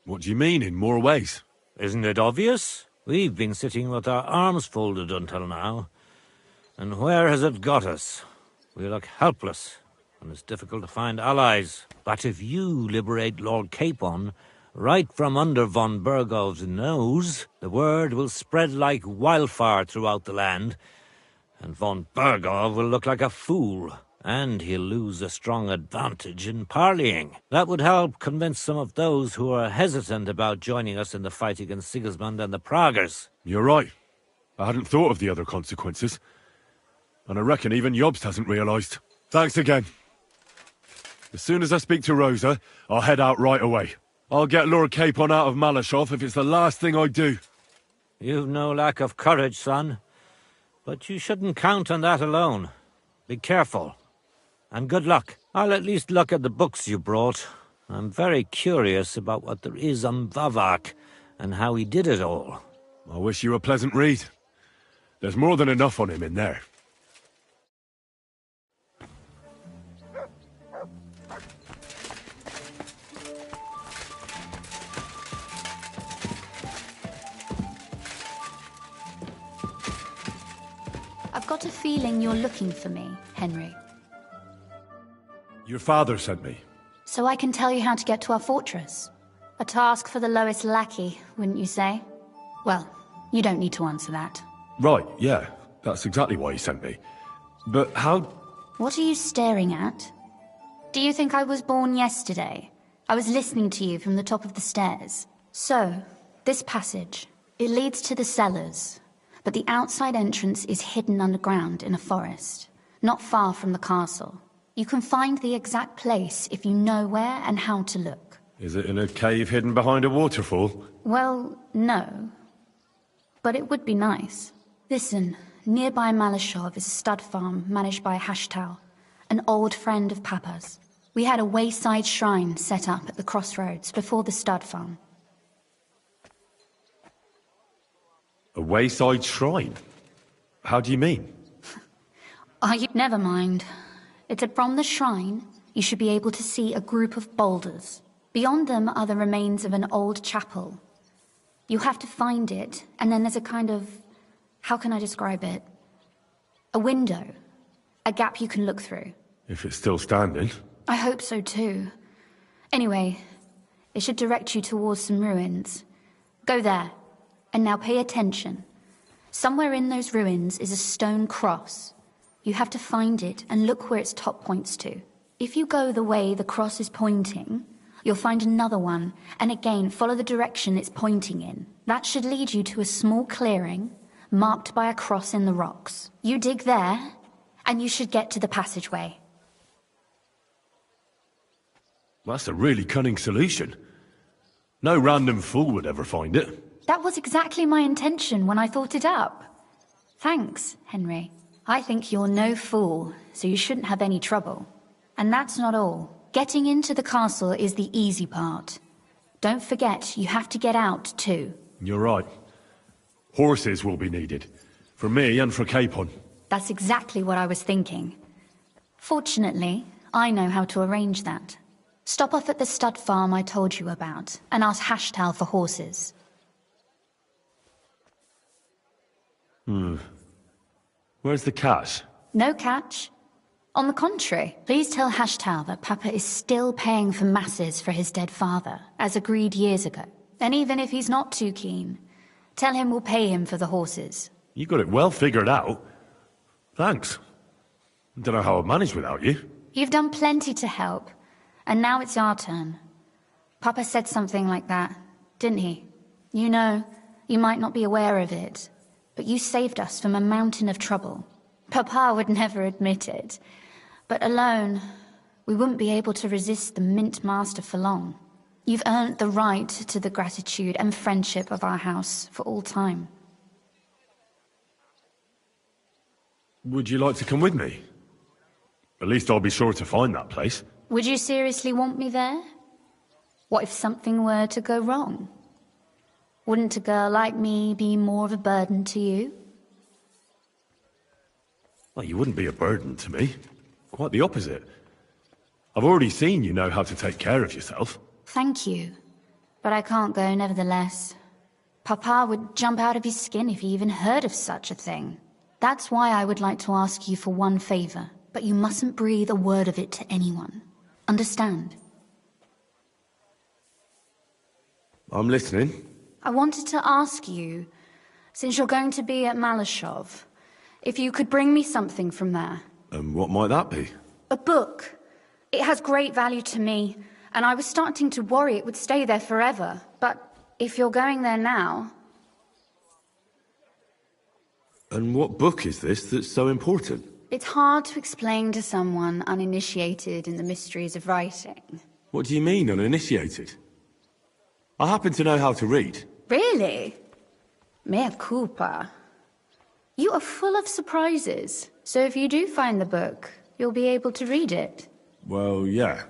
What do you mean, in more ways? Isn't it obvious? We've been sitting with our arms folded until now. And where has it got us? We look helpless, and it's difficult to find allies. But if you liberate Lord Capon, right from under von Burgov's nose, the word will spread like wildfire throughout the land, and von Burgov will look like a fool, and he'll lose a strong advantage in parleying. That would help convince some of those who are hesitant about joining us in the fight against Sigismund and the Praguers. You're right. I hadn't thought of the other consequences. And I reckon even Jobst hasn't realised. Thanks again. As soon as I speak to Rosa, I'll head out right away. I'll get Lord Capon out of Malashov if it's the last thing I do. You've no lack of courage, son. But you shouldn't count on that alone. Be careful. And good luck. I'll at least look at the books you brought. I'm very curious about what there is on Vavak, and how he did it all. I wish you a pleasant read. There's more than enough on him in there. I've got a feeling you're looking for me, Henry. Your father sent me. So I can tell you how to get to our fortress. A task for the lowest lackey, wouldn't you say? Well, you don't need to answer that. Right, yeah. That's exactly why he sent me. But how... What are you staring at? Do you think I was born yesterday? I was listening to you from the top of the stairs. So, this passage, it leads to the cellars, but the outside entrance is hidden underground in a forest, not far from the castle. You can find the exact place if you know where and how to look. Is it in a cave hidden behind a waterfall? Well, no. But it would be nice. Listen, nearby Malashov is a stud farm managed by Hashtal, an old friend of Papa's. We had a wayside shrine set up at the crossroads before the stud farm. A wayside shrine? How do you mean? Never mind. From the shrine, you should be able to see a group of boulders. Beyond them are the remains of an old chapel. You have to find it, and then there's a kind of... how can I describe it? A window. A gap you can look through. If it's still standing. I hope so too. Anyway, it should direct you towards some ruins. Go there. And now pay attention. Somewhere in those ruins is a stone cross. You have to find it and look where its top points to. If you go the way the cross is pointing, you'll find another one, and again follow the direction it's pointing in. That should lead you to a small clearing, marked by a cross in the rocks. You dig there, and you should get to the passageway. That's a really cunning solution. No random fool would ever find it. That was exactly my intention when I thought it up. Thanks, Henry. I think you're no fool, so you shouldn't have any trouble. And that's not all. Getting into the castle is the easy part. Don't forget, you have to get out too. You're right. Horses will be needed. For me and for Capon. That's exactly what I was thinking. Fortunately, I know how to arrange that. Stop off at the stud farm I told you about, and ask Hashtal for horses. Where's the catch? No catch. On the contrary, please tell Hashtal that Papa is still paying for masses for his dead father, as agreed years ago. And even if he's not too keen, tell him we'll pay him for the horses. You got it well figured out. Thanks. Don't know how I'd manage without you. You've done plenty to help, and now it's our turn. Papa said something like that, didn't he? You know, you might not be aware of it, but you saved us from a mountain of trouble. Papa would never admit it, but alone, we wouldn't be able to resist the Mint Master for long. You've earned the right to the gratitude and friendship of our house for all time. Would you like to come with me? At least I'll be sure to find that place. Would you seriously want me there? What if something were to go wrong? Wouldn't a girl like me be more of a burden to you? Well, you wouldn't be a burden to me. Quite the opposite. I've already seen you know how to take care of yourself. Thank you. But I can't go nevertheless. Papa would jump out of his skin if he even heard of such a thing. That's why I would like to ask you for one favor, but you mustn't breathe a word of it to anyone. Understand? I'm listening. I wanted to ask you, since you're going to be at Malashov, if you could bring me something from there. And what might that be? A book. It has great value to me, and I was starting to worry it would stay there forever. But if you're going there now... And what book is this that's so important? It's hard to explain to someone uninitiated in the mysteries of writing. What do you mean, uninitiated? I happen to know how to read. Really? Mea culpa. You are full of surprises, so if you do find the book, you'll be able to read it. Well, yeah.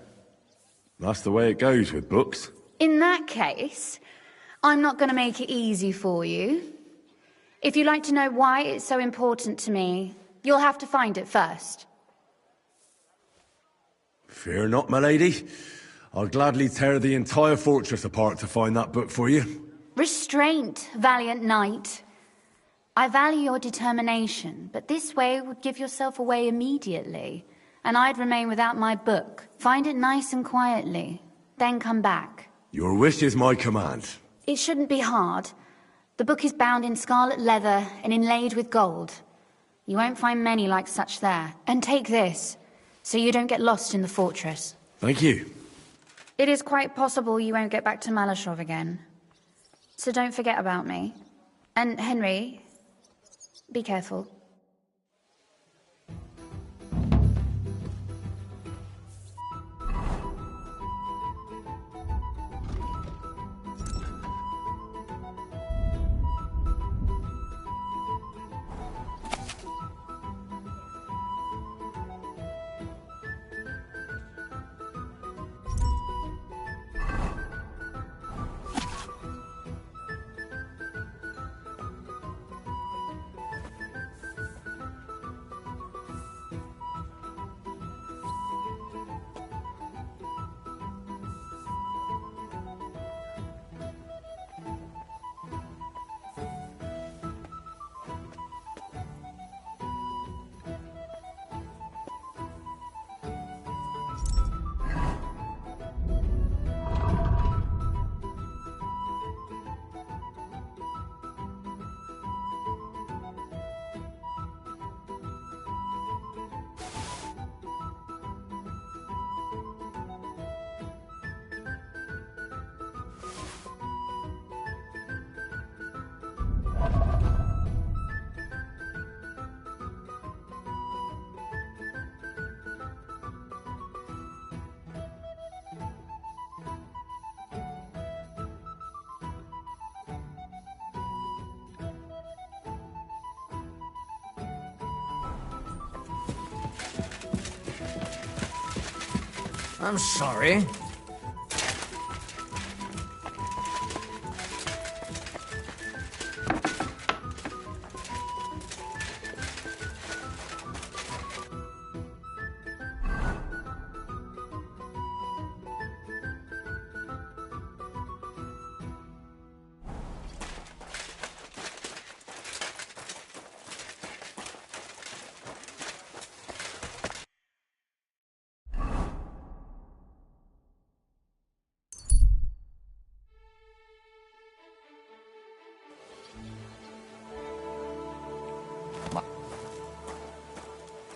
That's the way it goes with books. In that case, I'm not going to make it easy for you. If you'd like to know why it's so important to me, you'll have to find it first. Fear not, my lady. I'll gladly tear the entire fortress apart to find that book for you. Restraint, valiant knight. I value your determination, but this way would give yourself away immediately, and I'd remain without my book. Find it nice and quietly, then come back. Your wish is my command. It shouldn't be hard. The book is bound in scarlet leather and inlaid with gold. You won't find many like such there. And take this, so you don't get lost in the fortress. Thank you. It is quite possible you won't get back to Malashov again. So don't forget about me. And Henry, be careful. I'm sorry.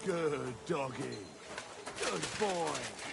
Good doggy. Good boy.